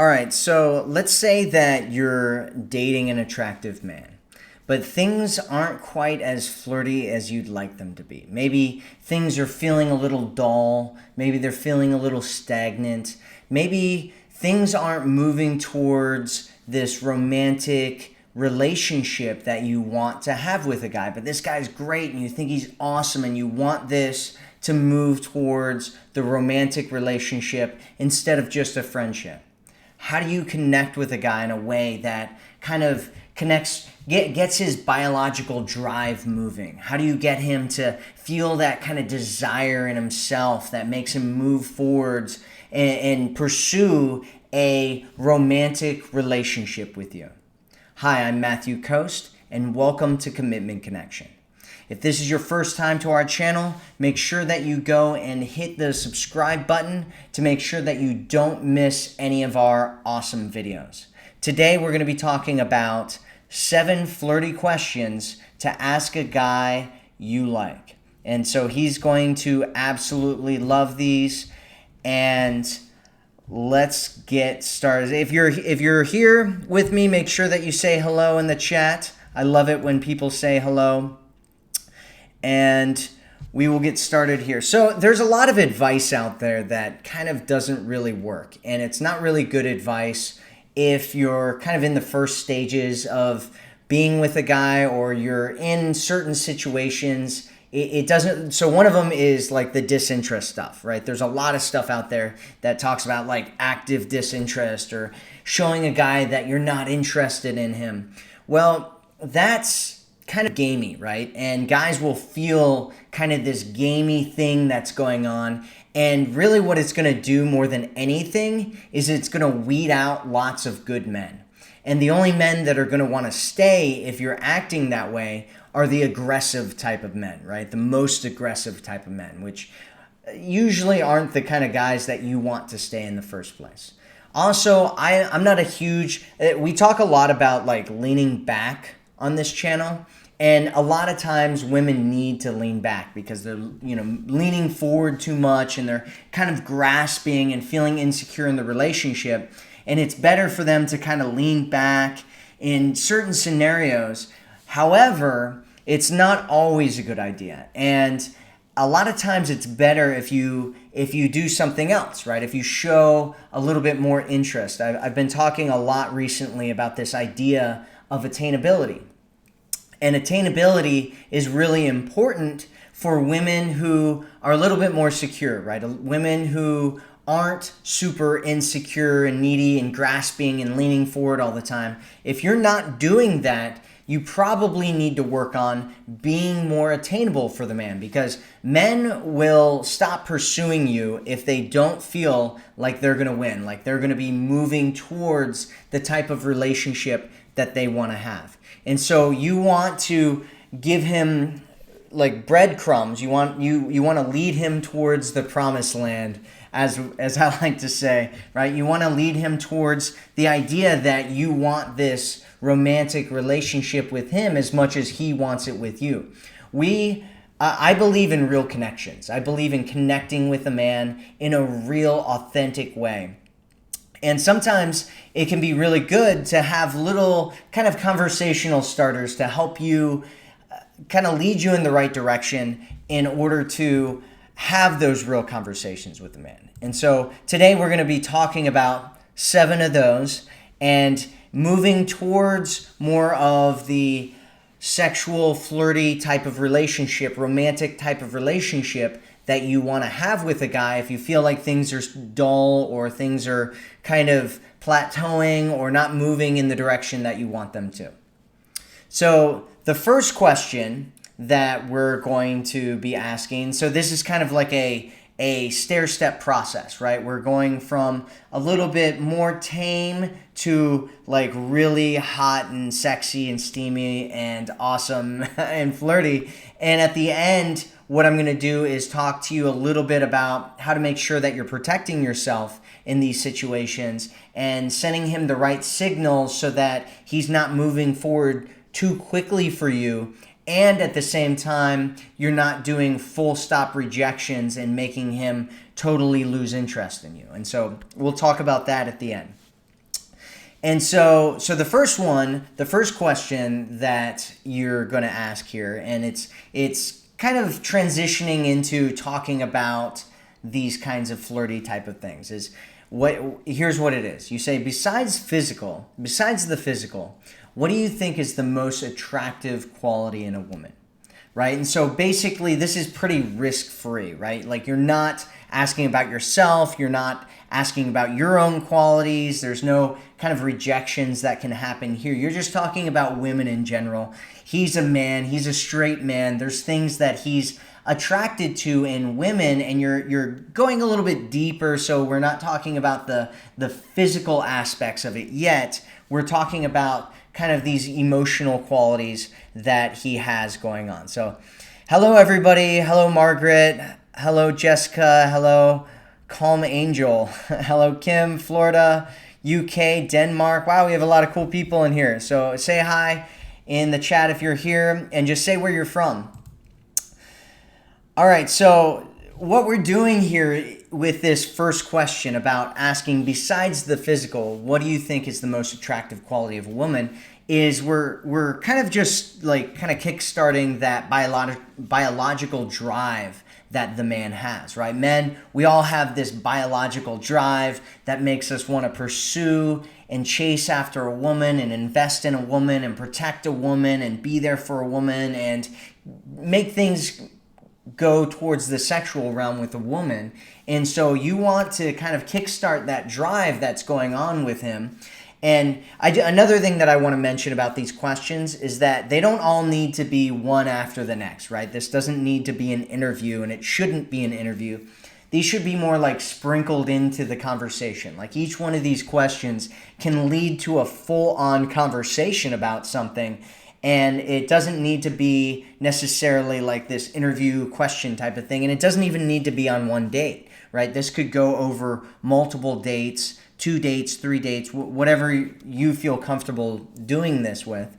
All right, so let's say that you're dating an attractive man, but things aren't quite as flirty as you'd like them to be. Maybe things are feeling a little dull, maybe they're feeling a little stagnant, maybe things aren't moving towards this romantic relationship that you want to have with a guy, but this guy's great and you think he's awesome and you want this to move towards the romantic relationship instead of just a friendship. How do you connect with a guy in a way that kind of gets his biological drive moving? How do you get him to feel that kind of desire in himself that makes him move forwards and pursue a romantic relationship with you? Hi, I'm Matthew Coast, and welcome to Commitment Connection. If this is your first time to our channel, make sure that you go and hit the subscribe button to make sure that you don't miss any of our awesome videos. Today, we're going to be talking about 7 flirty questions to ask a guy you like. And so he's going to absolutely love these. And let's get started. If you're here with me, make sure that you say hello in the chat. I love it when people say hello. And we will get started here. So there's a lot of advice out there that kind of doesn't really work. And it's not really good advice if you're kind of in the first stages of being with a guy or you're in certain situations. It doesn't. So one of them is like the disinterest stuff, right? There's a lot of stuff out there that talks about like active disinterest or showing a guy that you're not interested in him. Well, that's kind of gamey, right? And guys will feel kind of this gamey thing that's going on. And really what it's going to do more than anything is it's going to weed out lots of good men. And the only men that are going to want to stay if you're acting that way are the aggressive type of men, right? The most aggressive type of men, which usually aren't the kind of guys that you want to stay in the first place. Also, I'm not a huge, we talk a lot about like leaning back on this channel. And a lot of times women need to lean back because they're, leaning forward too much and they're kind of grasping and feeling insecure in the relationship. And it's better for them to kind of lean back in certain scenarios. However, it's not always a good idea. And a lot of times it's better if you do something else, right? If you show a little bit more interest. I've been talking a lot recently about this idea of attainability. And attainability is really important for women who are a little bit more secure, right? Women who aren't super insecure and needy and grasping and leaning forward all the time. If you're not doing that, you probably need to work on being more attainable for the man, because men will stop pursuing you if they don't feel like they're going to win, like they're going to be moving towards the type of relationship that they want to have. And so you want to give him like breadcrumbs. You want to lead him towards the promised land, as I like to say, right? You want to lead him towards the idea that you want this romantic relationship with him as much as he wants it with you. I believe in real connections. I believe in connecting with a man in a real, authentic way. And sometimes it can be really good to have little kind of conversational starters to help you kind of lead you in the right direction in order to have those real conversations with the man. And so today we're going to be talking about 7 of those and moving towards more of the sexual, flirty type of relationship, romantic type of relationship that you want to have with a guy if you feel like things are dull or things are kind of plateauing or not moving in the direction that you want them to. So the first question that we're going to be asking, so this is kind of like a stair-step process, right? We're going from a little bit more tame to like really hot and sexy and steamy and awesome and flirty. And at the end, what I'm going to do is talk to you a little bit about how to make sure that you're protecting yourself in these situations and sending him the right signals so that he's not moving forward too quickly for you. And at the same time, you're not doing full stop rejections and making him totally lose interest in you. And so we'll talk about that at the end. And so the first question that you're going to ask here, and it's kind of transitioning into talking about these kinds of flirty type of things, is here's what it is. You say, besides the physical, what do you think is the most attractive quality in a woman? Right? And so basically this is pretty risk-free, right? Like, you're not asking about yourself, you're not asking about your own qualities, there's no kind of rejections that can happen here. You're just talking about women in general. He's a man, he's a straight man, there's things that he's attracted to in women, and you're going a little bit deeper, so we're not talking about the physical aspects of it yet. We're talking about kind of these emotional qualities that he has going on. So, hello everybody. Hello Margaret. Hello Jessica. Hello Calm Angel. Hello Kim, Florida, UK, Denmark. Wow, we have a lot of cool people in here. So say hi in the chat if you're here, and just say where you're from. All right, so what we're doing here with this first question about asking, besides the physical, what do you think is the most attractive quality of a woman, is we're kind of just like kind of kickstarting that biological drive that the man has, right? Men, we all have this biological drive that makes us want to pursue and chase after a woman and invest in a woman and protect a woman and be there for a woman and make things go towards the sexual realm with a woman. And so you want to kind of kickstart that drive that's going on with him. And another thing that I want to mention about these questions is that they don't all need to be one after the next, right? This doesn't need to be an interview, and it shouldn't be an interview. These should be more like sprinkled into the conversation. Like, each one of these questions can lead to a full-on conversation about something, and it doesn't need to be necessarily like this interview question type of thing, and it doesn't even need to be on one date, right? This could go over multiple dates, 2 dates, 3 dates, whatever you feel comfortable doing this with.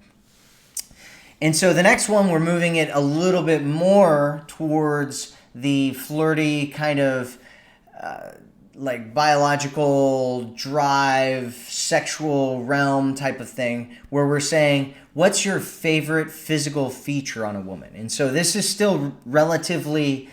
And so the next one, we're moving it a little bit more towards the flirty kind of like biological drive, sexual realm type of thing, where we're saying, what's your favorite physical feature on a woman? And so this is still relatively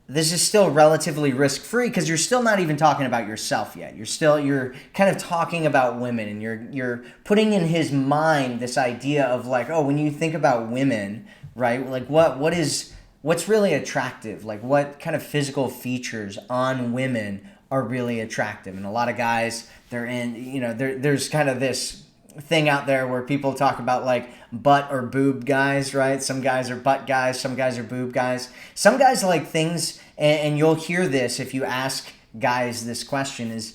risk-free, because you're still not even talking about yourself yet. You're kind of talking about women, and you're putting in his mind this idea of like, oh, when you think about women, right? Like, what's really attractive? Like, what kind of physical features on women are really attractive? And a lot of guys, there's kind of this thing out there where people talk about like butt or boob guys, right? Some guys are butt guys, some guys are boob guys. Some guys like things, and you'll hear this if you ask guys this question, is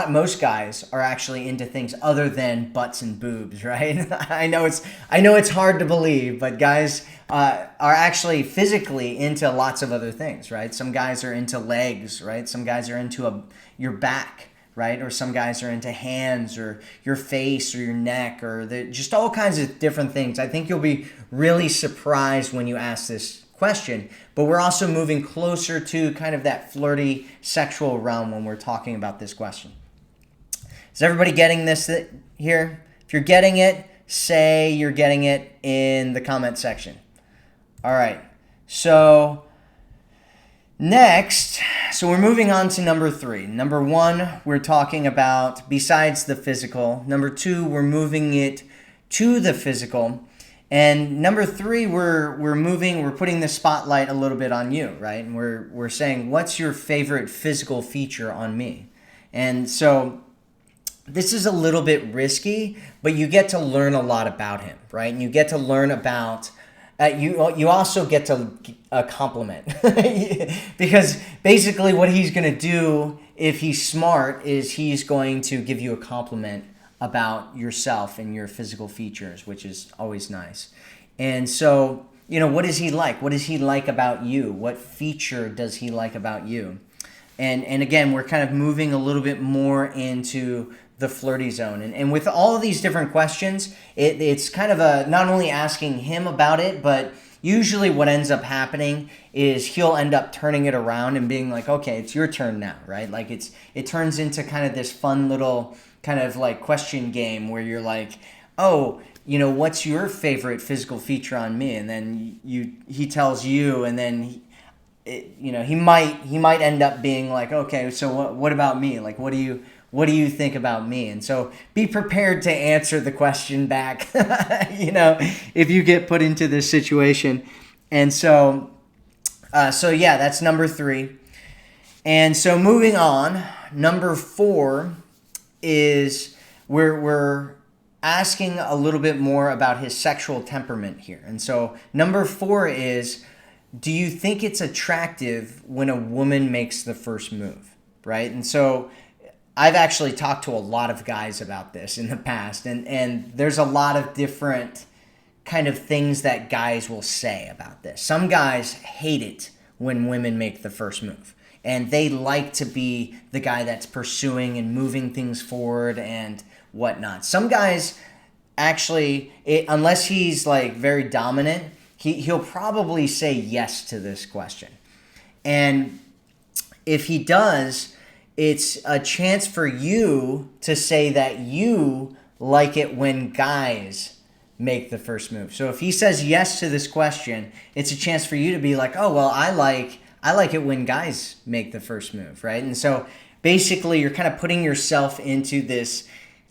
most guys are actually into things other than butts and boobs, right? I know it's hard to believe, but guys are actually physically into lots of other things, right? Some guys are into legs, right? Some guys are into your back, right? Or some guys are into hands or your face or your neck, or just all kinds of different things. I think you'll be really surprised when you ask this question, but we're also moving closer to kind of that flirty sexual realm when we're talking about this question. Is everybody getting this here? If you're getting it, say you're getting it in the comment section. All right, so next, so we're moving on to number 3. Number 1, we're talking about besides the physical. Number 2, we're moving it to the physical. And number 3, we're putting the spotlight a little bit on you, right? And we're saying, what's your favorite physical feature on me? And so this is a little bit risky, but you get to learn a lot about him, right? And you get to learn about you also get to compliment because basically what he's going to do, if he's smart, is he's going to give you a compliment about yourself and your physical features, which is always nice. And so, what is he like? What does he like about you? What feature does he like about you? And again, we're kind of moving a little bit more into the flirty zone. And with all of these different questions, it's kind of not only asking him about it, but usually what ends up happening is he'll end up turning it around and being like, okay, it's your turn now, right? Like it turns into kind of this fun little kind of like question game where you're like, oh, what's your favorite physical feature on me? And then he tells you, and then he might end up being like, okay, so what about me? Like, what do you think about me? And so be prepared to answer the question back, if you get put into this situation. And so yeah, that's number 3. And so moving on, number 4 is we're asking a little bit more about his sexual temperament here. And so number 4 is, do you think it's attractive when a woman makes the first move, right? And so I've actually talked to a lot of guys about this in the past, and there's a lot of different kind of things that guys will say about this. Some guys hate it when women make the first move, and they like to be the guy that's pursuing and moving things forward and whatnot. Some guys actually, unless he's like very dominant, he'll probably say yes to this question. And if he does, it's a chance for you to say that you like it when guys make the first move. So if he says yes to this question, it's a chance for you to be like, oh, well, I like it when guys make the first move, right? And so basically you're kind of putting yourself into this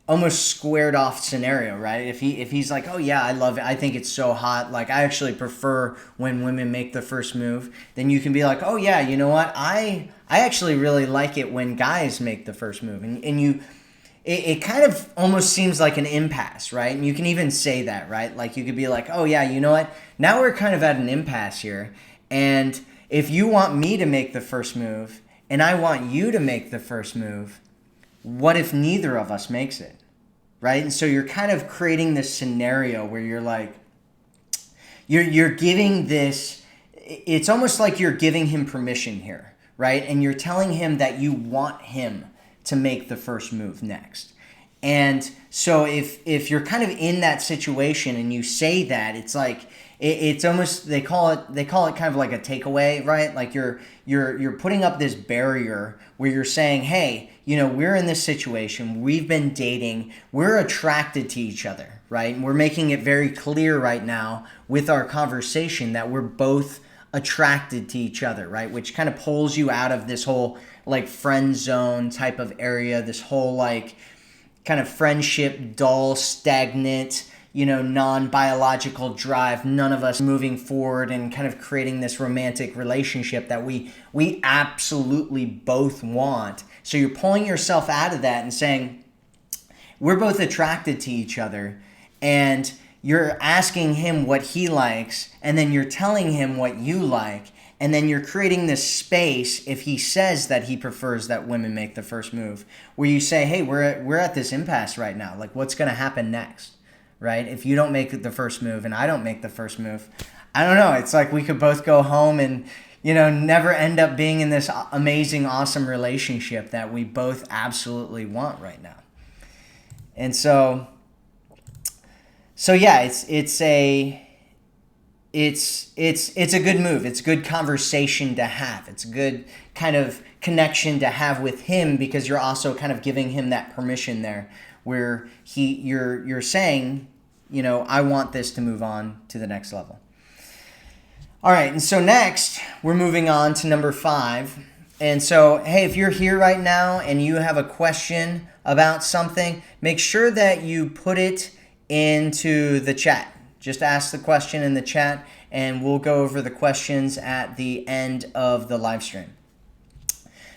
almost squared off scenario, right? If he's like, oh yeah, I love it, I think it's so hot, like I actually prefer when women make the first move, then you can be like, oh yeah, you know what, I actually really like it when guys make the first move. And you, it kind of almost seems like an impasse, right? And you can even say that, right? Like you could be like, oh yeah, you know what, now we're kind of at an impasse here, and if you want me to make the first move and I want you to make the first move, what if neither of us makes it, right? And so you're kind of creating this scenario where you're like, you're giving this, it's almost like you're giving him permission here, right? And you're telling him that you want him to make the first move next. And so if you're kind of in that situation and you say that, it's like, it's almost, they call it kind of like a takeaway, right? Like you're putting up this barrier where you're saying, hey, we're in this situation, we've been dating, we're attracted to each other, right? And we're making it very clear right now with our conversation that we're both attracted to each other, right? Which kind of pulls you out of this whole like friend zone type of area, this whole like kind of friendship, dull, stagnant, non-biological drive, none of us moving forward and kind of creating this romantic relationship that we absolutely both want. So you're pulling yourself out of that and saying, we're both attracted to each other, and you're asking him what he likes, and then you're telling him what you like, and then you're creating this space if he says that he prefers that women make the first move, where you say, hey, we're at this impasse right now. Like, what's going to happen next? Right? If you don't make the first move and I don't make the first move, I don't know. It's like we could both go home and, never end up being in this amazing, awesome relationship that we both absolutely want right now. And so yeah, it's a good move. It's good conversation to have. It's a good kind of connection to have with him, because you're also kind of giving him that permission there where you're saying, I want this to move on to the next level. All right, and so next we're moving on to number 5. And so, hey, if you're here right now and you have a question about something, make sure that you put it into the chat. Just ask the question in the chat, and we'll go over the questions at the end of the live stream.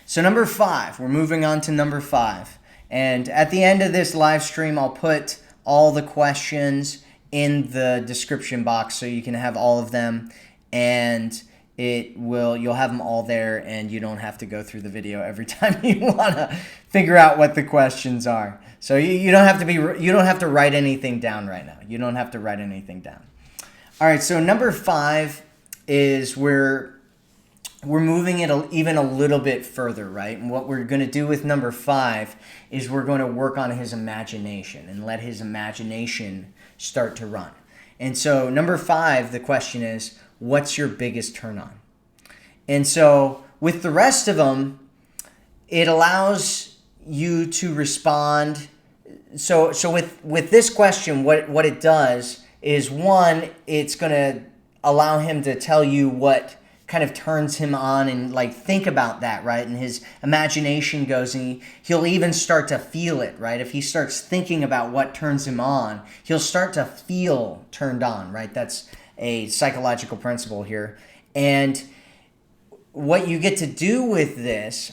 So number 5, we're moving on to number 5. And at the end of this live stream, I'll put all the questions in the description box so you can have all of them, and you'll have them all there, and you don't have to go through the video every time you want to figure out what the questions are. So you don't have to write anything down right now. You don't have to write anything down. All right, so number 5 is we're moving it even a little bit further, right? And what we're going to do with number 5 is we're going to work on his imagination and let his imagination start to run. And so number 5, the question is, what's your biggest turn on? And so with the rest of them, it allows you to respond So with this question, what it does is, one, it's going to allow him to tell you what kind of turns him on, and like think about that, right? And his imagination goes, and he'll even start to feel it, right? If he starts thinking about what turns him on, he'll start to feel turned on, right? That's a psychological principle here. And what you get to do with this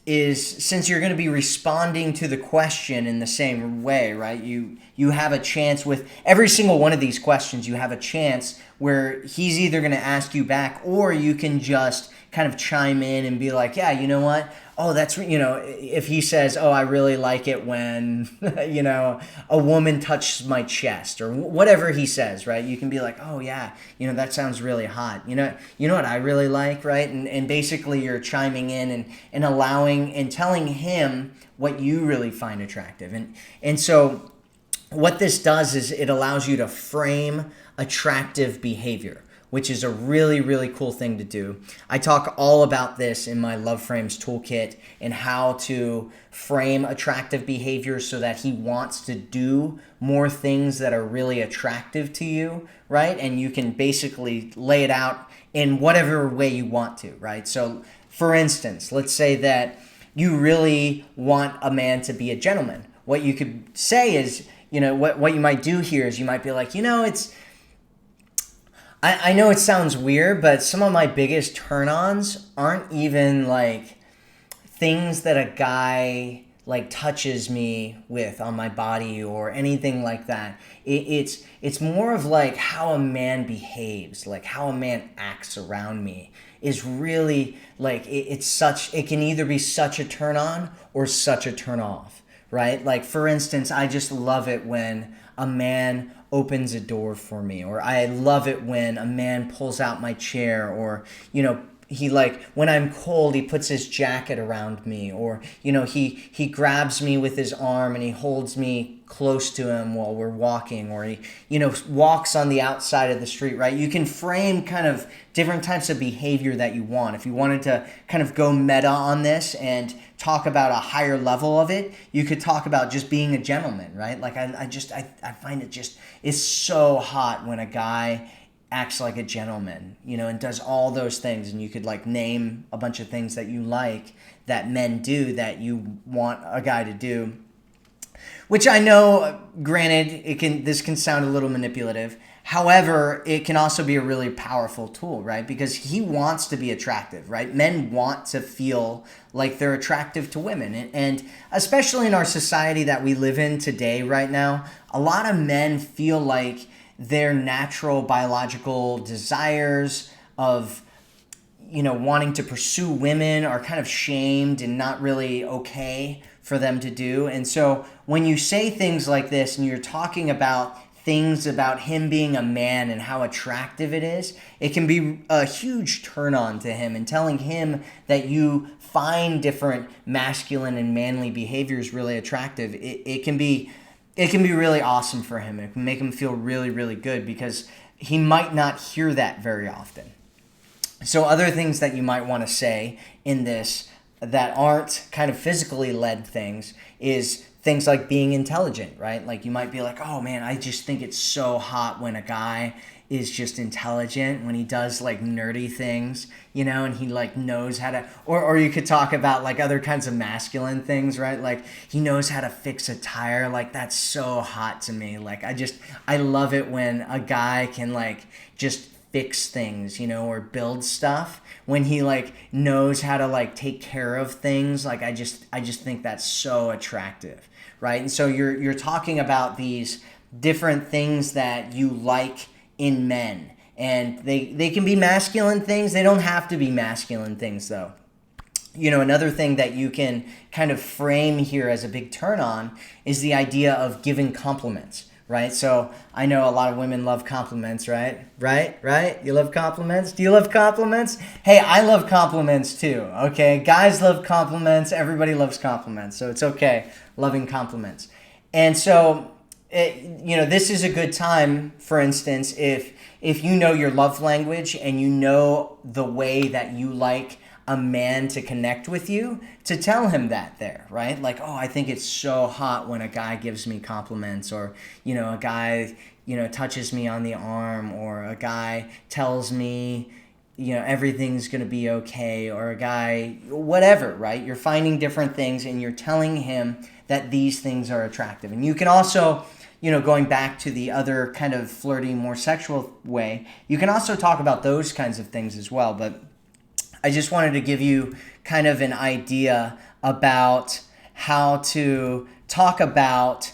is, since you're going to be responding to the question in the same way, right? You have a chance with every single one of these questions. You have a chance where he's either going to ask you back, or you can just kind of chime in and be like, yeah, you know what? Oh, that's, if he says, oh, I really like it when, a woman touches my chest, or whatever he says, right? You can be like, oh yeah, that sounds really hot. You know what I really like, right? And basically you're chiming in and allowing and telling him what you really find attractive. And so what this does is it allows you to frame attractive behavior, which is a really, really cool thing to do. I talk all about this in my Love Frames toolkit, and how to frame attractive behavior so that he wants to do more things that are really attractive to you, right? And you can basically lay it out in whatever way you want to, right? So for instance, let's say that you really want a man to be a gentleman. What you could say is, what you might do here is you might be like, I know it sounds weird, but some of my biggest turn-ons aren't even like things that a guy like touches me with on my body or anything like that. It's more of like how a man behaves, like how a man acts around me is really like, it can either be such a turn-on or such a turn-off, right? Like, for instance, I just love it when a man opens a door for me, or I love it when a man pulls out my chair, or he, like, when I'm cold, he puts his jacket around me, or he grabs me with his arm and he holds me close to him while we're walking, or he walks on the outside of the street, right? You can frame kind of different types of behavior that you want. If you wanted to kind of go meta on this and talk about a higher level of it, you could talk about just being a gentleman, right? Like I find it just is so hot when a guy acts like a gentleman, and does all those things. And you could like name a bunch of things that you like that men do that you want a guy to do. Which I know, granted, this can sound a little manipulative. However, it can also be a really powerful tool, right? Because he wants to be attractive, right? Men want to feel like they're attractive to women. And especially in our society that we live in today right now, a lot of men feel like their natural biological desires of wanting to pursue women are kind of shamed and not really okay for them to do. And so when you say things like this and you're talking about things about him being a man and how attractive it is, it can be a huge turn on to him, and telling him that you find different masculine and manly behaviors really attractive. It can be really awesome for him. It can make him feel really, really good, because he might not hear that very often. So other things that you might want to say in this that aren't kind of physically led things is things like being intelligent, right? Like you might be like, oh man, I just think it's so hot when a guy is just intelligent, when he does like nerdy things, and he like knows how to, or you could talk about like other kinds of masculine things, right? Like he knows how to fix a tire. Like that's so hot to me. Like I love it when a guy can like just fix things, or build stuff, when he like knows how to like take care of things. Like I just think that's so attractive, right? And so you're talking about these different things that you like in men, and they can be masculine things. They don't have to be masculine things though. Another thing that you can kind of frame here as a big turn on is the idea of giving compliments, right? So I know a lot of women love compliments, right? Right? You love compliments? Do you love compliments? Hey, I love compliments too, okay? Guys love compliments. Everybody loves compliments. So it's okay loving compliments. And so, this is a good time, for instance, if you know your love language and you know the way that you like a man to connect with you, to tell him that there, right? Like, oh, I think it's so hot when a guy gives me compliments, or, a guy, touches me on the arm, or a guy tells me, everything's going to be okay, or a guy, whatever, right? You're finding different things and you're telling him that these things are attractive. And you can also, going back to the other kind of flirty, more sexual way, you can also talk about those kinds of things as well. But I just wanted to give you kind of an idea about how to talk about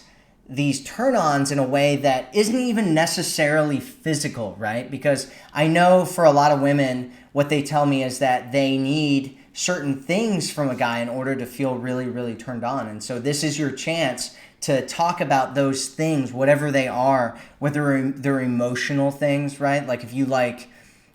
these turn-ons in a way that isn't even necessarily physical, right? Because I know for a lot of women, what they tell me is that they need certain things from a guy in order to feel really, really turned on. And so this is your chance to talk about those things, whatever they are, whether they're emotional things, right? Like if you like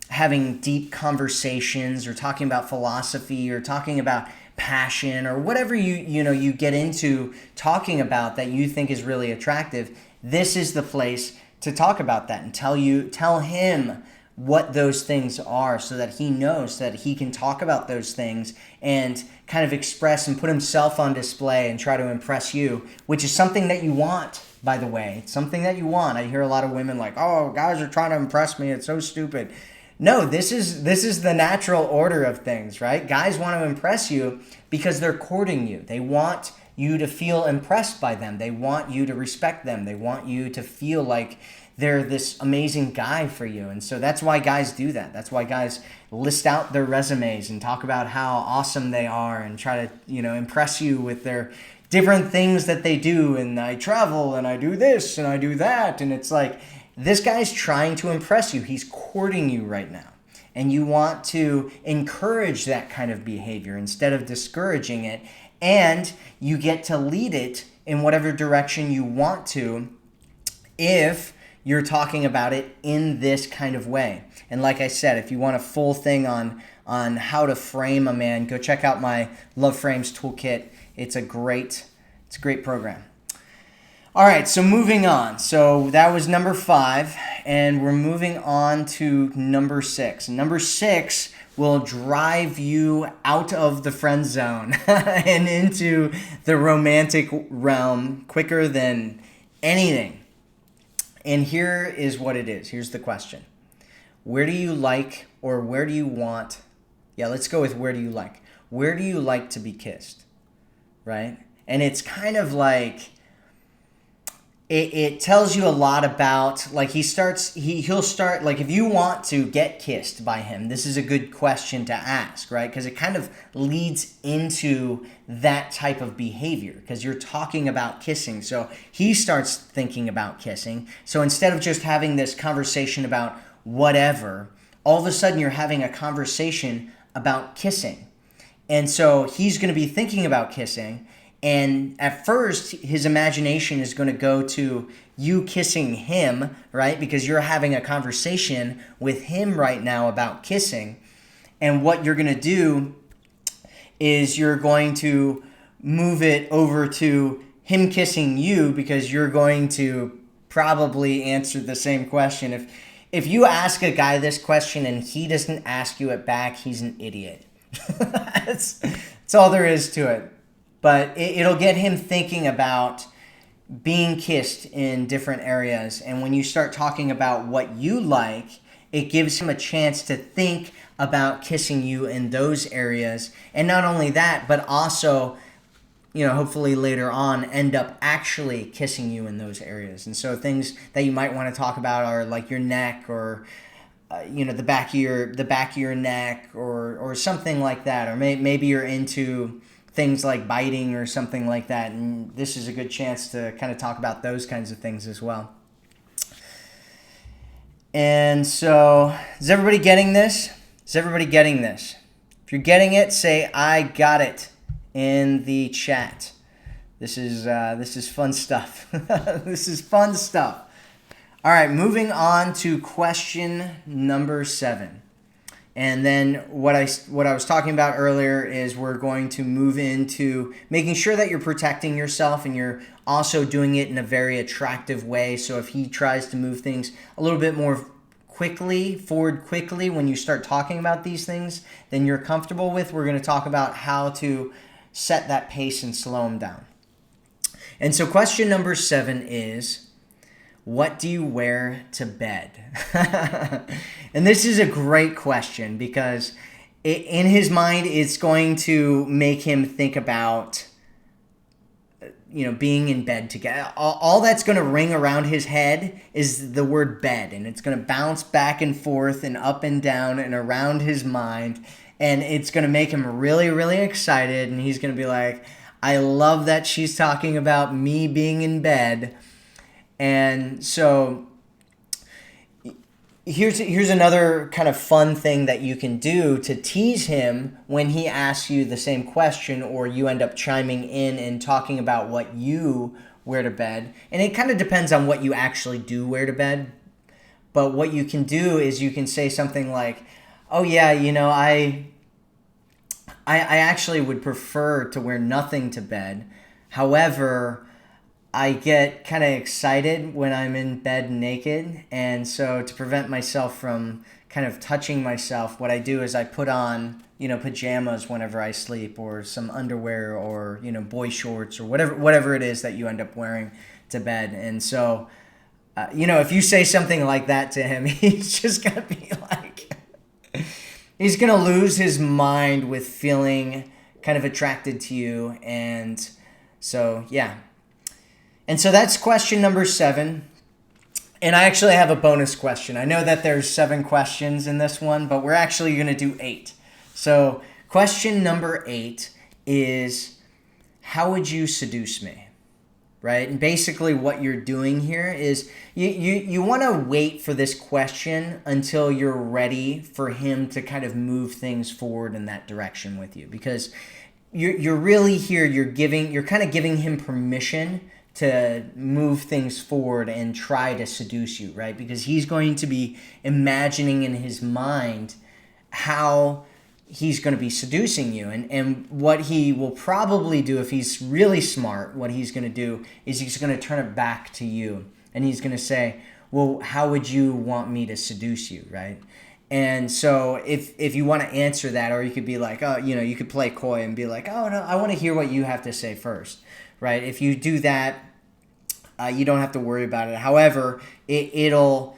having deep conversations, or talking about philosophy, or talking about passion, or whatever you get into talking about that you think is really attractive, this is the place to talk about that and tell him what those things are, so that he knows that he can talk about those things and kind of express and put himself on display and try to impress you, which is something that you want, by the way. It's something that you want. I hear a lot of women like, oh, guys are trying to impress me. It's so stupid. No, this is the natural order of things, right? Guys want to impress you because they're courting you. They want you to feel impressed by them. They want you to respect them. They want you to feel like they're this amazing guy for you. And so that's why guys do that. That's why guys list out their resumes and talk about how awesome they are and try to, impress you with their different things that they do. And I travel and I do this and I do that. And it's like, this guy's trying to impress you. He's courting you right now. And you want to encourage that kind of behavior instead of discouraging it. And you get to lead it in whatever direction you want to if you're talking about it in this kind of way. And like I said, if you want a full thing on how to frame a man, go check out my Love Frames Toolkit. It's a great program. All right, so moving on. So that was number 5, and we're moving on to number 6. Number 6 will drive you out of the friend zone and into the romantic realm quicker than anything. And here is what it is. Here's the question. Where do you like, or where do you want? Yeah, let's go with where do you like. Where do you like to be kissed? Right? And it's kind of like, it tells you a lot about, like, he'll start, like, if you want to get kissed by him, this is a good question to ask, right? Because it kind of leads into that type of behavior, because you're talking about kissing. So he starts thinking about kissing. So instead of just having this conversation about whatever, all of a sudden you're having a conversation about kissing. And so he's going to be thinking about kissing. And at first, his imagination is going to go to you kissing him, right? Because you're having a conversation with him right now about kissing. And what you're going to do is you're going to move it over to him kissing you, because you're going to probably answer the same question. If you ask a guy this question and he doesn't ask you it back, he's an idiot. That's all there is to it. But it'll get him thinking about being kissed in different areas. And when you start talking about what you like, it gives him a chance to think about kissing you in those areas. And not only that, but also, hopefully later on end up actually kissing you in those areas. And so things that you might want to talk about are like your neck, or the back of your neck, or something like that. Or maybe you're into things like biting or something like that, and this is a good chance to kind of talk about those kinds of things as well. And so, is everybody getting this? Is everybody getting this? If you're getting it, say I got it in the chat. This is fun stuff. This is fun stuff. All right, moving on to question number 7. And then what I was talking about earlier is we're going to move into making sure that you're protecting yourself, and you're also doing it in a very attractive way. So if he tries to move things a little bit more forward quickly when you start talking about these things than you're comfortable with, we're going to talk about how to set that pace and slow them down. And so question number 7 is, what do you wear to bed? And this is a great question because in his mind, it's going to make him think about, being in bed together. All that's going to ring around his head is the word bed, and it's going to bounce back and forth and up and down and around his mind, and it's going to make him really, really excited, and he's going to be like, I love that she's talking about me being in bed. And so here's another kind of fun thing that you can do to tease him when he asks you the same question, or you end up chiming in and talking about what you wear to bed. And it kind of depends on what you actually do wear to bed. But what you can do is you can say something like, oh yeah, I actually would prefer to wear nothing to bed. However, I get kind of excited when I'm in bed naked, and so to prevent myself from kind of touching myself, what I do is I put on, pajamas whenever I sleep, or some underwear, or, boy shorts, or whatever it is that you end up wearing to bed. And so, if you say something like that to him, he's just going to be like, he's going to lose his mind with feeling kind of attracted to you. And so, yeah. And so that's question number 7. And I actually have a bonus question. I know that there's 7 questions in this one, but we're actually going to do 8. So question number 8 is, how would you seduce me? Right? And basically what you're doing here is you want to wait for this question until you're ready for him to kind of move things forward in that direction with you. Because you're really here, you're kind of giving him permission to move things forward and try to seduce you, right? Because he's going to be imagining in his mind how he's going to be seducing you. And what he will probably do, if he's really smart, what he's going to do is he's going to turn it back to you. And he's going to say, well, how would you want me to seduce you, right? And so if you want to answer that, or you could be like, oh, you could play coy and be like, oh, no, I want to hear what you have to say first. Right? If you do that, you don't have to worry about it. However, it'll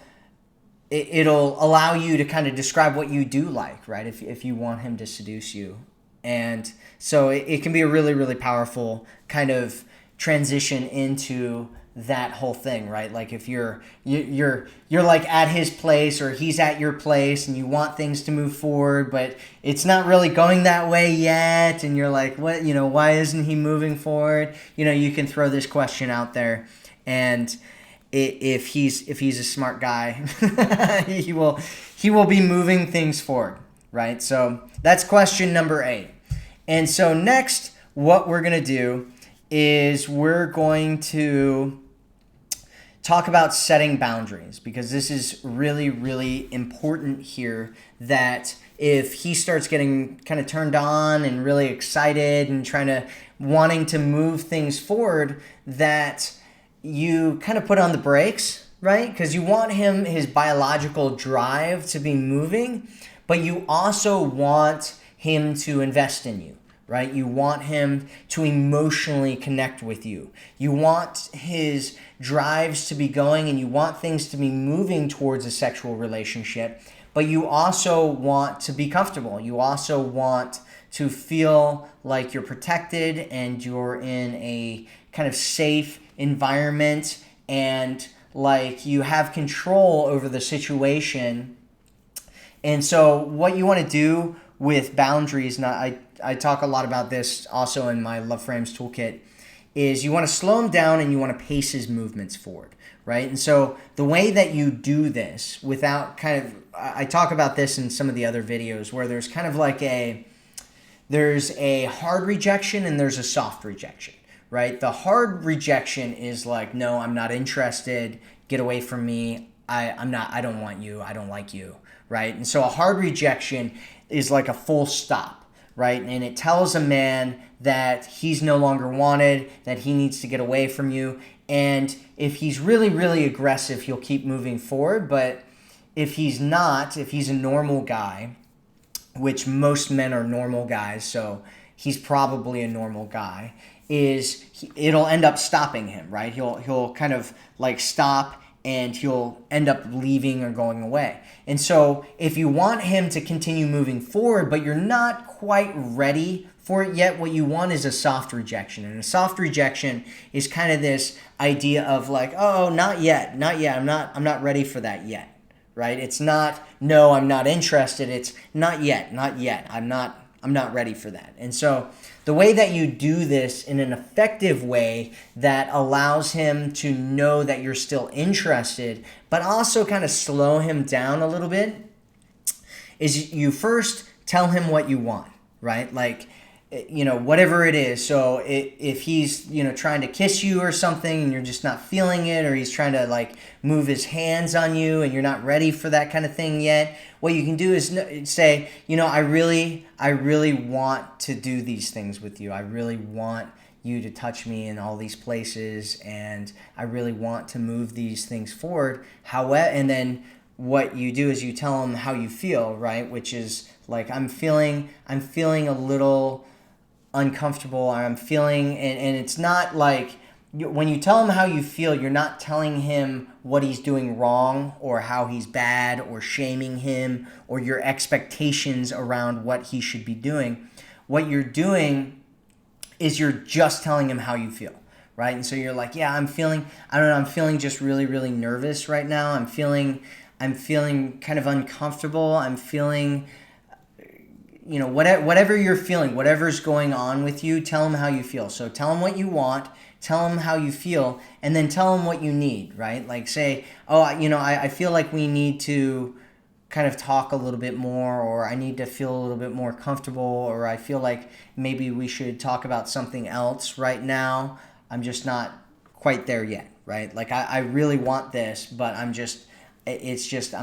allow you to kind of describe what you do like, right? If you want him to seduce you. And so it can be a really, really powerful kind of transition into that whole thing, right? Like if you're like at his place, or he's at your place, and you want things to move forward, but it's not really going that way yet, and you're like, what, why isn't he moving forward? You can throw this question out there, and if he's a smart guy, he will be moving things forward, right? So that's question number 8. And so next, what we're gonna do is we're going to talk about setting boundaries, because this is really, really important here, that if he starts getting kind of turned on and really excited and wanting to move things forward, that you kind of put on the brakes, right? Because you want his biological drive to be moving, but you also want him to invest in you. Right? You want him to emotionally connect with you. You want his drives to be going, and you want things to be moving towards a sexual relationship, but you also want to be comfortable. You also want to feel like you're protected and you're in a kind of safe environment, and like you have control over the situation. And so what you want to do with boundaries, and I talk a lot about this also in my Love Frames Toolkit, is you want to slow him down and you want to pace his movements forward, right? And so the way that you do this without I talk about this in some of the other videos, where there's kind of like there's a hard rejection and there's a soft rejection, right? The hard rejection is like, no, I'm not interested, get away from me, I don't want you, I don't like you, right? And so a hard rejection is like a full stop, right? And it tells a man that he's no longer wanted, that he needs to get away from you. And if he's really, really aggressive, he'll keep moving forward. But if he's not, if he's a normal guy, which most men are normal guys, so he's probably a normal guy, it'll end up stopping him, right? He'll kind of like stop and he'll end up leaving or going away. And so if you want him to continue moving forward, but you're not quite ready for it yet, what you want is a soft rejection. And a soft rejection is kind of this idea of like, oh, not yet. I'm not ready for that yet. Right? It's not, no, I'm not interested. It's not yet. I'm not ready for that. And so the way that you do this in an effective way that allows him to know that you're still interested, but also kind of slow him down a little bit, is you first tell him what you want, right? Like, whatever it is. So if he's, trying to kiss you or something and you're just not feeling it, or he's trying to like move his hands on you and you're not ready for that kind of thing yet, what you can do is say, I really want to do these things with you. I really want you to touch me in all these places, and I really want to move these things forward. However, and then what you do is you tell him how you feel, right? Which is like, I'm feeling a little uncomfortable, or I'm feeling, and it's not like, when you tell him how you feel, you're not telling him what he's doing wrong or how he's bad or shaming him or your expectations around what he should be doing. What you're doing is you're just telling him how you feel, right? And so you're like, yeah, I'm feeling just really, really nervous right now. I'm feeling kind of uncomfortable. I'm feeling, whatever you're feeling, whatever's going on with you, tell him how you feel. So tell him what you want, tell him how you feel, and then tell him what you need, right? Like say, I feel like we need to kind of talk a little bit more, or I need to feel a little bit more comfortable, or I feel like maybe we should talk about something else right now. I'm just not quite there yet, right? Like I really want this, but I'm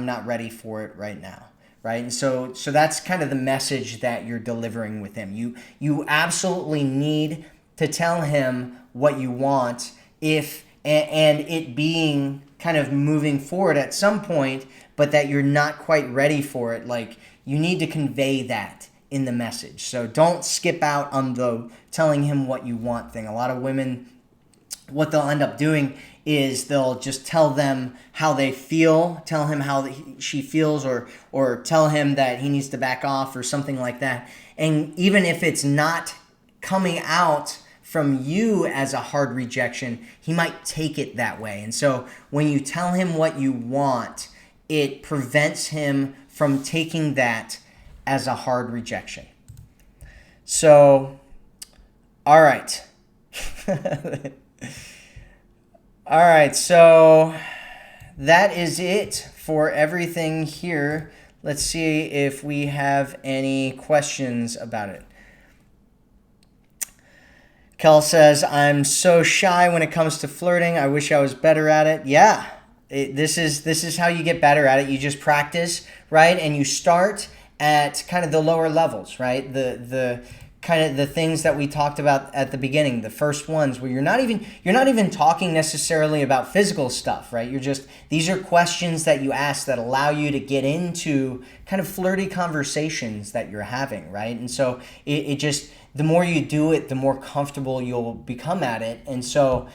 not ready for it right now. Right? And so that's kind of the message that you're delivering with him. You absolutely need to tell him what you want, and it being kind of moving forward at some point, but that you're not quite ready for it. Like, you need to convey that in the message. So don't skip out on the telling him what you want thing. A lot of women, what they'll end up doing is they'll just tell them how they feel, tell him how she feels, or tell him that he needs to back off or something like that. And even if it's not coming out from you as a hard rejection, he might take it that way. And so when you tell him what you want, it prevents him from taking that as a hard rejection. So, all right. All right, so that is it for everything here. Let's see if we have any questions about it. Kel says, I'm so shy when it comes to flirting. I wish I was better at it. Yeah, this is how you get better at it. You just practice, right? And you start at kind of the lower levels, right? The kind of the things that we talked about at the beginning, the first ones where you're not even talking necessarily about physical stuff, right? These are questions that you ask that allow you to get into kind of flirty conversations that you're having, right? And so it just, the more you do it, the more comfortable you'll become at it. And so,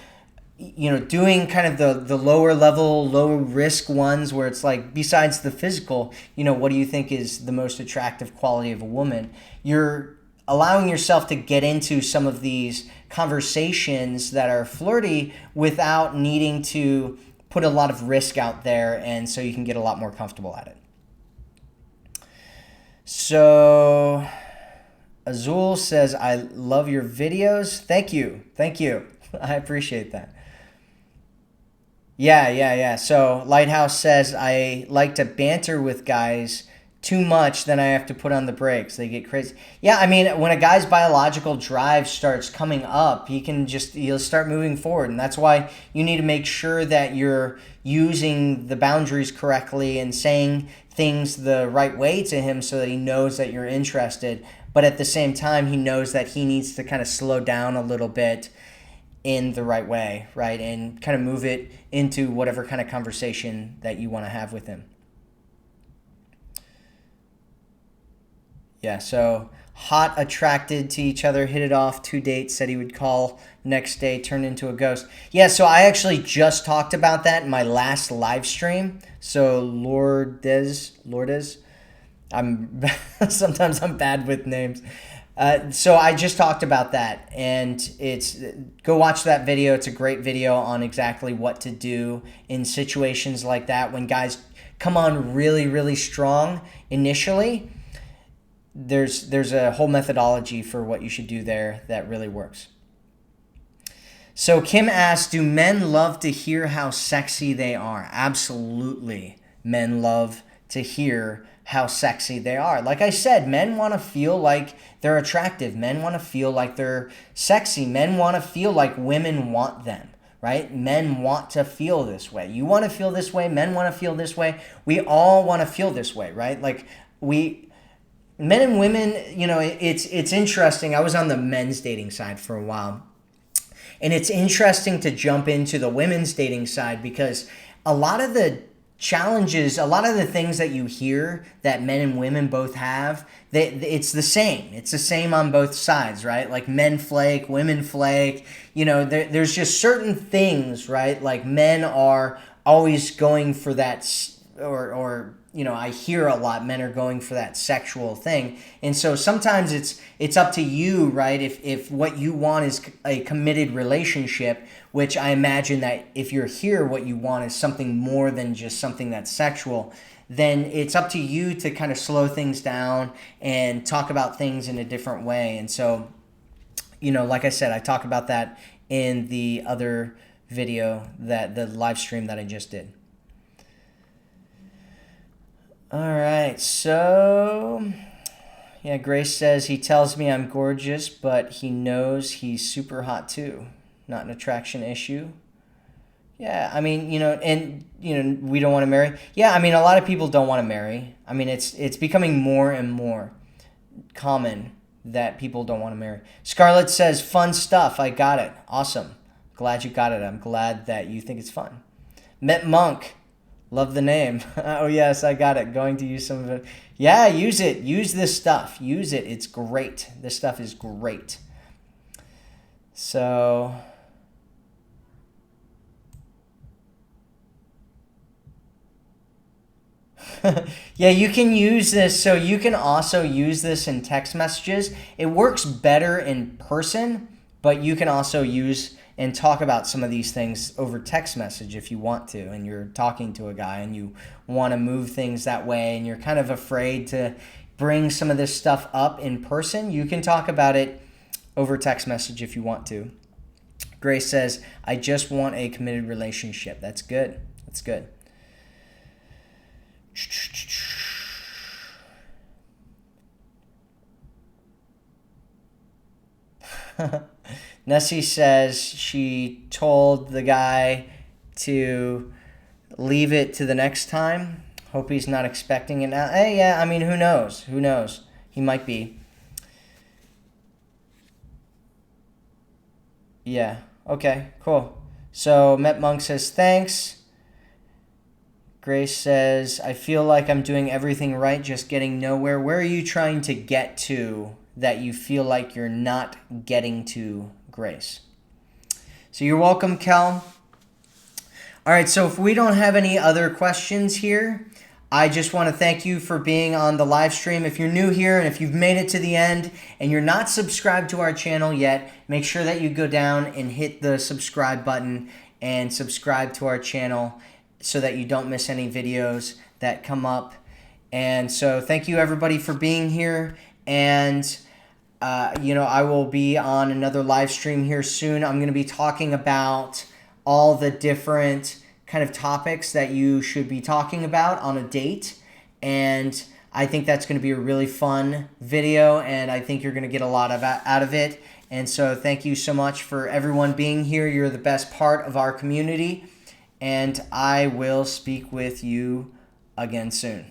doing kind of the lower level, low risk ones where it's like, besides the physical, what do you think is the most attractive quality of a woman? You're allowing yourself to get into some of these conversations that are flirty without needing to put a lot of risk out there, and so you can get a lot more comfortable at it. So Azul says, I love your videos. Thank you. I appreciate that. Yeah. So Lighthouse says, I like to banter with guys too much, then I have to put on the brakes. They get crazy. Yeah, I mean, when a guy's biological drive starts coming up, he'll start moving forward. And that's why you need to make sure that you're using the boundaries correctly and saying things the right way to him so that he knows that you're interested. But at the same time, he knows that he needs to kind of slow down a little bit in the right way, right? And kind of move it into whatever kind of conversation that you want to have with him. Yeah, so hot, attracted to each other, hit it off, 2 dates, said he would call next day, turned into a ghost. Yeah, so I actually just talked about that in my last live stream. So Lourdes, I'm sometimes I'm bad with names. So I just talked about that, and go watch that video. It's a great video on exactly what to do in situations like that when guys come on really, really strong initially. There's a whole methodology for what you should do there that really works. So Kim asks, do men love to hear how sexy they are? Absolutely. Men love to hear how sexy they are. Like I said, men want to feel like they're attractive. Men want to feel like they're sexy. Men want to feel like women want them, right? Men want to feel this way. You want to feel this way. Men want to feel this way. We all want to feel this way, right? Like men and women, it's interesting. I was on the men's dating side for a while. And it's interesting to jump into the women's dating side because a lot of the challenges, a lot of the things that you hear that men and women both have, it's the same. It's the same on both sides, right? Like men flake, women flake. There's just certain things, right? Like men are always going for that, or I hear a lot men are going for that sexual thing. And so sometimes it's up to you, right? If what you want is a committed relationship, which I imagine that if you're here, what you want is something more than just something that's sexual, then it's up to you to kind of slow things down and talk about things in a different way. And so, like I said, I talk about that in the other video, the live stream that I just did. All right, so yeah, Grace says he tells me I'm gorgeous, but he knows he's super hot too. Not an attraction issue. Yeah, I mean, we don't want to marry. Yeah, I mean, a lot of people don't want to marry. I mean, it's becoming more and more common that people don't want to marry. Scarlett says, fun stuff. I got it. Awesome. Glad you got it. I'm glad that you think it's fun. Met Monk. Love the name. Oh, yes, I got it. Going to use some of it. Yeah, use it. Use this stuff. Use it. It's great. This stuff is great. So, yeah, you can use this. So you can also use this in text messages. It works better in person, but you can also use and talk about some of these things over text message if you want to, and you're talking to a guy and you want to move things that way and you're kind of afraid to bring some of this stuff up in person. You can talk about it over text message if you want to. Grace says, I just want a committed relationship. That's good. That's good. Nessie says she told the guy to leave it to the next time. Hope he's not expecting it now. Hey, yeah, I mean, who knows? Who knows? He might be. Yeah, okay, cool. So, Met Monk says, thanks. Grace says, I feel like I'm doing everything right, just getting nowhere. Where are you trying to get to that you feel like you're not getting to, Grace? So you're welcome, Kel. All right, so if we don't have any other questions here, I just want to thank you for being on the live stream. If you're new here and if you've made it to the end and you're not subscribed to our channel yet, make sure that you go down and hit the subscribe button and subscribe to our channel so that you don't miss any videos that come up. And so thank you everybody for being here. And I will be on another live stream here soon. I'm going to be talking about all the different kind of topics that you should be talking about on a date. And I think that's going to be a really fun video, and I think you're going to get a lot out of it. And so thank you so much for everyone being here. You're the best part of our community. And I will speak with you again soon.